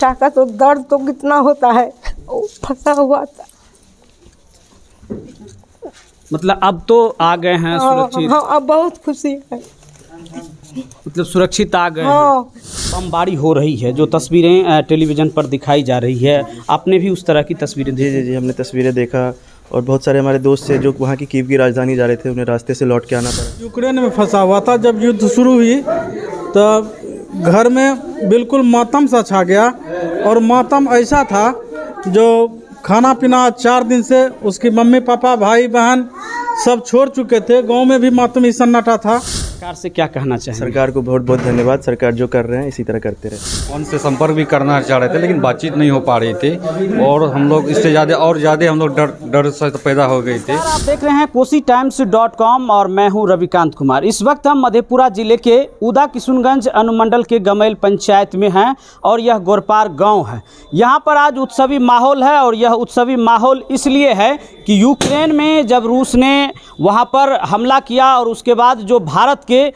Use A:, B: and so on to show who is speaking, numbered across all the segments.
A: का तो दर्द तो कितना होता है, वो फंसा हुआ था।
B: मतलब अब तो आ गए हैं सुरक्षित?
A: हाँ, अब बहुत खुशी है।
B: मतलब सुरक्षित आ गए
A: हाँ।
B: हैं। बमबारी हो रही है, जो तस्वीरें टेलीविज़न पर दिखाई जा रही है, आपने भी उस तरह की तस्वीरें
C: जी
B: देखी?
C: जी जी हमने तस्वीरें देखा और बहुत सारे हमारे दोस्त थे जो वहाँ की कीव की राजधानी जा रहे थे, उन्हें रास्ते से लौट के आना पड़ा।
D: यूक्रेन में फंसा हुआ था। जब युद्ध शुरू हुई तब घर में बिल्कुल मातम सा छा गया और मातम ऐसा था जो खाना पीना 4 दिन से उसकी मम्मी पापा भाई बहन सब छोड़ चुके थे। गांव में भी मातमी सन्नाटा था।
B: सरकार से क्या कहना चाहेंगे?
C: सरकार को बहुत बहुत धन्यवाद। सरकार जो कर रहे हैं इसी तरह करते रहे।
E: फ़ोन से संपर्क भी करना चाह रहे थे लेकिन बातचीत नहीं हो पा रही थी और हम लोग इससे ज़्यादा हम लोग डर से पैदा हो गई थी।
B: आप देख रहे हैं KosiTimes.com और मैं हूं रविकांत कुमार। इस वक्त हम मधेपुरा जिले के उदा किशुनगंज अनुमंडल के गमैल पंचायत में हैं और यह गोरपार गांव है। यहां पर आज उत्सवी माहौल है और यह उत्सवी माहौल इसलिए है कि यूक्रेन में जब रूस ने वहां पर हमला किया और उसके बाद जो भारत के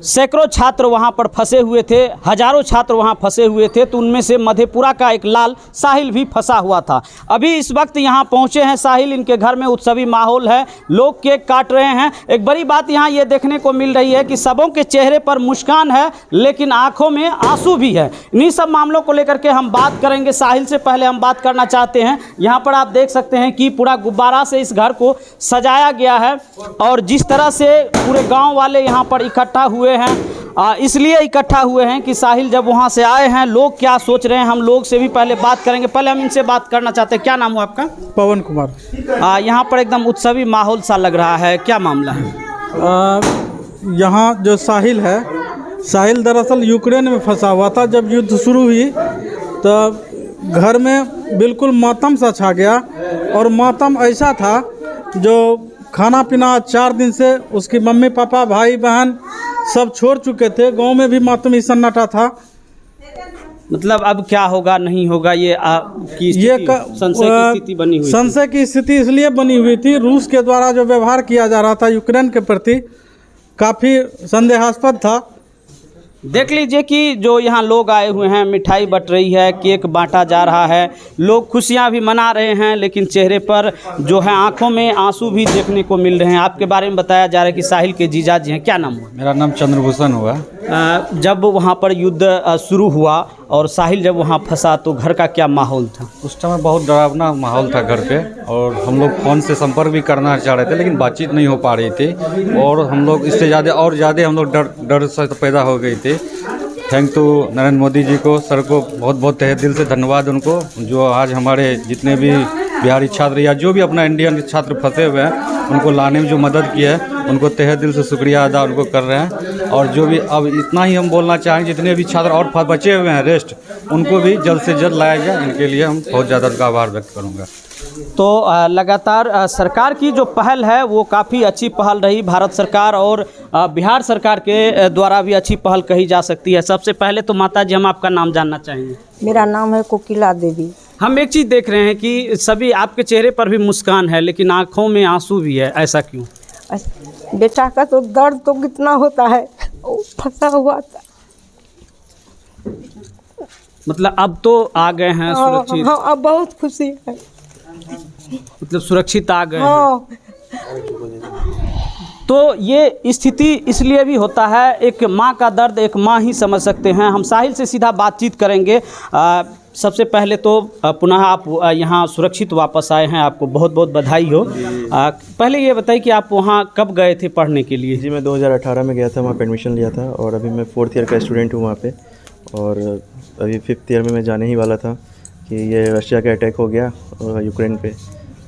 B: सैकड़ों छात्र वहां पर फंसे हुए थे, हजारों छात्र वहां फंसे हुए थे, तो उनमें से मधेपुरा का एक लाल साहिल भी फंसा हुआ था। अभी इस वक्त यहां पहुंचे हैं साहिल, इनके घर में उत्सवी माहौल है, लोग केक काट रहे हैं। एक बड़ी बात यहां ये देखने को मिल रही है कि सबों के चेहरे पर मुस्कान है लेकिन आंखों में आंसू भी है। इन्हीं सब मामलों को लेकर के हम बात करेंगे। साहिल से पहले हम बात करना चाहते हैं, यहाँ पर आप देख सकते हैं कि पूरा गुब्बारा से इस घर को सजाया गया है और जिस तरह से पूरे गाँव वाले यहाँ पर इकट्ठा हुए हैं, इसलिए इकट्ठा हुए हैं कि साहिल जब वहां से आए हैं लोग क्या सोच रहे हैं, हम लोग से भी पहले बात करेंगे। पहले हम इनसे बात करना चाहते हैं, क्या नाम हुआ आपका?
D: पवन कुमार।
B: यहाँ पर एकदम उत्सवी माहौल सा लग रहा है, क्या मामला है?
D: यहाँ जो साहिल है, साहिल दरअसल यूक्रेन में फंसा हुआ था। जब युद्ध शुरू हुई तब घर में बिल्कुल मातम सा छा गया और मातम ऐसा था जो खाना पीना 4 दिन से उसकी मम्मी पापा भाई बहन सब छोड़ चुके थे। गांव में भी मातमी सन्नाटा था।
B: मतलब अब क्या होगा नहीं होगा ये संशय की स्थिति बनी हुई?
D: संशय की स्थिति इसलिए बनी हुई थी, रूस के द्वारा जो व्यवहार किया जा रहा था यूक्रेन के प्रति काफ़ी संदेहास्पद था।
B: देख लीजिए कि जो यहाँ लोग आए हुए हैं, मिठाई बट रही है, केक बांटा जा रहा है, लोग खुशियाँ भी मना रहे हैं लेकिन चेहरे पर जो है आंखों में आंसू भी देखने को मिल रहे हैं। आपके बारे में बताया जा रहा है कि साहिल के जीजा जी हैं, क्या नाम हुआ?
E: मेरा नाम चंद्रभूषण हुआ।
B: जब वहाँ पर युद्ध शुरू हुआ और साहिल जब वहाँ फंसा तो घर का क्या माहौल था?
E: उस समय बहुत डरावना माहौल था घर पे और हम लोग फ़ोन से संपर्क भी करना चाह रहे थे लेकिन बातचीत नहीं हो पा रही थी और हम लोग इससे ज़्यादा हम लोग डर से पैदा हो गई थी। थैंक टू नरेंद्र मोदी जी को, सर को बहुत बहुत तहे दिल से धन्यवाद उनको, जो आज हमारे जितने भी बिहारी छात्र या जो भी अपना इंडियन छात्र फंसे हुए हैं उनको लाने में जो मदद की है उनको तहे दिल से शुक्रिया अदा उनको कर रहे हैं। और जो भी अब इतना ही हम बोलना चाहेंगे, जितने भी छात्र और बचे हुए हैं रेस्ट, उनको भी जल्द से जल्द लाया जाए। इनके लिए हम बहुत ज़्यादा उनका आभार व्यक्त करूँगा।
B: तो लगातार सरकार की जो पहल है वो काफ़ी अच्छी पहल रही। भारत सरकार और बिहार सरकार के द्वारा भी अच्छी पहल कही जा सकती है। सबसे पहले तो माता जी हम आपका नाम जानना चाहेंगे।
A: मेरा नाम है कोकिला देवी।
B: हम एक चीज़ देख रहे हैं कि सभी आपके चेहरे पर भी मुस्कान है लेकिन आँखों में आंसू भी है, ऐसा क्यों?
A: बेटा का तो दर्द तो कितना होता है, वो फंसा हुआ था।
B: मतलब अब तो आ गए हैं सुरक्षित?
A: हाँ, अब बहुत खुशी है।
B: मतलब सुरक्षित आ गए हैं।
A: हाँ।
B: तो ये स्थिति इसलिए भी होता है, एक माँ का दर्द एक माँ ही समझ सकते हैं। हम साहिल से सीधा बातचीत करेंगे। सबसे पहले तो पुनः आप यहाँ सुरक्षित वापस आए हैं, आपको बहुत बहुत बधाई हो। पहले ये बताइए कि आप वहाँ कब गए थे पढ़ने के लिए?
C: जी मैं 2018 में गया था, वहाँ पे एडमिशन लिया था और अभी मैं 4th ईयर का स्टूडेंट हूँ वहाँ पे। और अभी 5th ईयर में मैं जाने ही वाला था कि ये रशिया का अटैक हो गया यूक्रेन पे,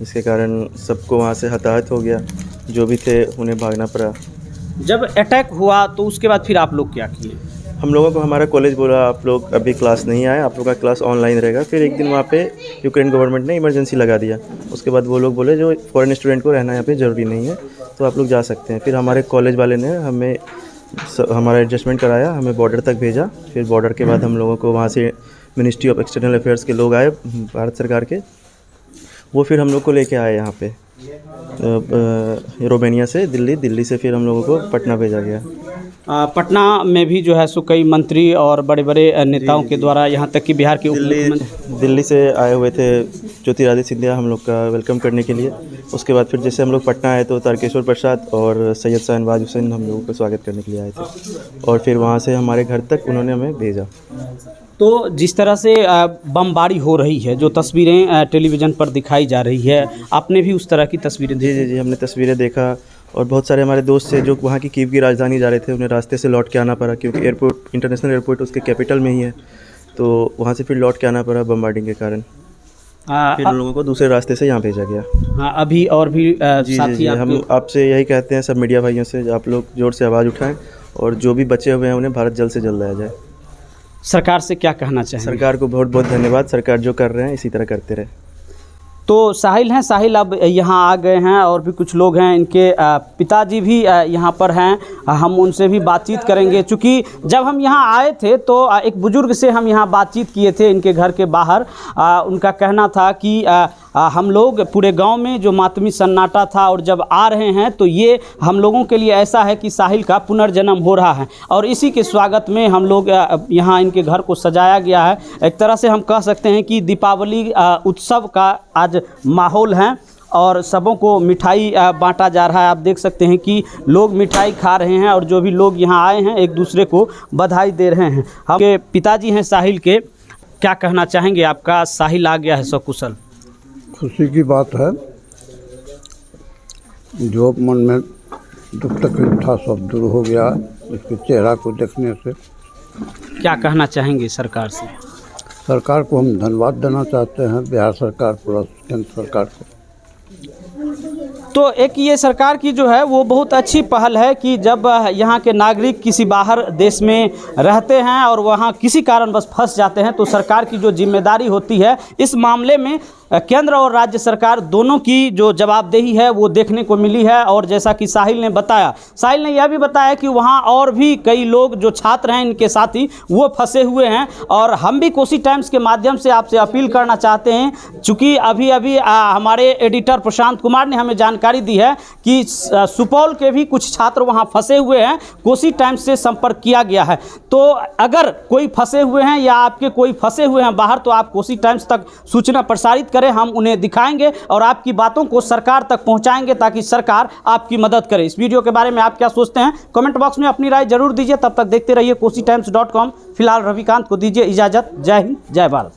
C: इसके कारण सबको वहाँ से हताहत हो गया, जो भी थे उन्हें भागना पड़ा।
B: जब अटैक हुआ तो उसके बाद फिर आप लोग क्या किए?
C: हम लोगों को हमारा कॉलेज बोला आप लोग अभी क्लास नहीं आए, आप लोग का क्लास ऑनलाइन रहेगा। फिर एक दिन वहाँ पे यूक्रेन गवर्नमेंट ने इमरजेंसी लगा दिया। उसके बाद वो लोग बोले जो फॉरेन स्टूडेंट को रहना यहाँ पे ज़रूरी नहीं है तो आप लोग जा सकते हैं। फिर हमारे कॉलेज वाले ने हमें हमारा एडजस्टमेंट कराया, हमें बॉर्डर तक भेजा। फिर बॉर्डर के बाद हम लोगों को वहाँ से मिनिस्ट्री ऑफ एक्सटर्नल अफेयर्स के लोग आए भारत सरकार के, वो फिर हम लोग को लेके आए यहाँ पे रोमानिया से दिल्ली से फिर हम लोगों को पटना भेजा गया।
B: पटना में भी जो है सो कई मंत्री और बड़े बड़े नेताओं के द्वारा, यहाँ तक कि बिहार के
C: दिल्ली से आए हुए थे ज्योतिरादित्य सिंधिया हम लोग का वेलकम करने के लिए। उसके बाद फिर जैसे हम लोग पटना आए तो तारकेश्वर प्रसाद और सैयद शाहनवाज हुसैन हम लोगों को स्वागत करने के लिए आए थे, और फिर वहाँ से हमारे घर तक उन्होंने हमें भेजा।
B: तो जिस तरह से बमबारी हो रही है, जो तस्वीरें टेलीविज़न पर दिखाई जा रही है, आपने भी उस तरह की तस्वीरें
C: जी, हमने तस्वीरें देखा, और बहुत सारे हमारे दोस्त थे जो वहाँ की कीव की राजधानी जा रहे थे, उन्हें रास्ते से लौट के आना पड़ा क्योंकि एयरपोर्ट, इंटरनेशनल एयरपोर्ट उसके कैपिटल में ही है, तो वहाँ से फिर लौट के आना पड़ा बमबार्डिंग के कारण। फिर उन लोगों को दूसरे रास्ते से यहाँ भेजा गया।
B: हाँ, अभी और भी साथी
C: हम आपसे यही कहते हैं सब मीडिया भाइयों से, आप लोग जोर से आवाज़ उठाएं और जो भी बचे हुए हैं उन्हें भारत जल्द से जल्द लाया जाए।
B: सरकार से क्या कहना चाहिए?
C: सरकार को बहुत बहुत धन्यवाद, सरकार जो कर रहे हैं इसी तरह करते रहे।
B: तो साहिल हैं, साहिल अब यहाँ आ गए हैं और भी कुछ लोग हैं, इनके पिताजी भी यहाँ पर हैं, हम उनसे भी बातचीत करेंगे। चूँकि जब हम यहाँ आए थे तो एक बुज़ुर्ग से हम यहाँ बातचीत किए थे इनके घर के बाहर। उनका कहना था कि हम लोग पूरे गांव में जो मातमी सन्नाटा था और जब आ रहे हैं तो ये हम लोगों के लिए ऐसा है कि साहिल का पुनर्जन्म हो रहा है, और इसी के स्वागत में हम लोग यहाँ इनके घर को सजाया गया है। एक तरह से हम कह सकते हैं कि दीपावली उत्सव का आज माहौल है और सबों को मिठाई बांटा जा रहा है। आप देख सकते हैं कि लोग मिठाई खा रहे हैं और जो भी लोग यहाँ आए हैं एक दूसरे को बधाई दे रहे हैं। आपके पिताजी हैं साहिल के, क्या कहना चाहेंगे? आपका साहिल आ गया है सकुशल।
F: खुशी की बात है, जो मन में दुख तकलीफ था सब दूर हो गया इसके चेहरा को देखने से।
B: क्या कहना चाहेंगे सरकार से?
F: सरकार को हम धन्यवाद देना चाहते हैं, बिहार सरकार प्लस केंद्र सरकार को।
B: तो एक ये सरकार की जो है वो बहुत अच्छी पहल है कि जब यहाँ के नागरिक किसी बाहर देश में रहते हैं और वहाँ किसी कारणवश फंस जाते हैं तो सरकार की जो जिम्मेदारी होती है इस मामले में केंद्र और राज्य सरकार दोनों की जो जवाबदेही है वो देखने को मिली है। और जैसा कि साहिल ने बताया, साहिल ने यह भी बताया कि वहाँ और भी कई लोग जो छात्र हैं इनके साथी वो फंसे हुए हैं। और हम भी कोसी टाइम्स के माध्यम से आपसे अपील करना चाहते हैं, चूँकि अभी हमारे एडिटर प्रशांत कुमार ने हमें जानकारी दी है कि सुपौल के भी कुछ छात्र वहाँ फंसे हुए हैं, कोसी टाइम्स से संपर्क किया गया है। तो अगर कोई फंसे हुए हैं या आपके कोई फंसे हुए हैं बाहर तो आप कोसी टाइम्स तक सूचना प्रसारित करें, हम उन्हें दिखाएंगे और आपकी बातों को सरकार तक पहुंचाएंगे ताकि सरकार आपकी मदद करे। इस वीडियो के बारे में आप क्या सोचते हैं कमेंट बॉक्स में अपनी राय जरूर दीजिए। तब तक देखते रहिए KosiTimes.com। फिलहाल रविकांत को दीजिए इजाजत। जय हिंद, जय भारत।